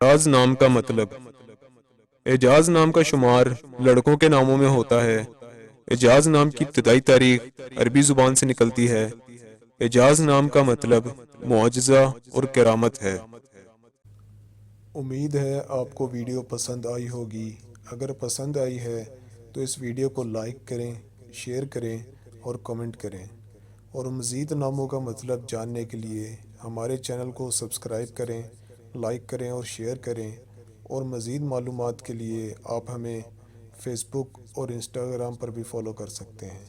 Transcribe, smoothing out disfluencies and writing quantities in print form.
اعجاز نام کا مطلب۔ اعجاز نام کا شمار لڑکوں کے ناموں میں ہوتا ہے۔ اعجاز نام کی ابتدائی تاریخ عربی زبان سے نکلتی ہے۔ اعجاز نام کا مطلب معجزہ اور کرامت ہے۔ امید ہے آپ کو ویڈیو پسند آئی ہوگی۔ اگر پسند آئی ہے تو اس ویڈیو کو لائک کریں، شیئر کریں اور کمنٹ کریں، اور مزید ناموں کا مطلب جاننے کے لیے ہمارے چینل کو سبسکرائب کریں، لائک کریں اور شیئر کریں، اور مزید معلومات کے لیے آپ ہمیں فیس بک اور انسٹاگرام پر بھی فالو کر سکتے ہیں۔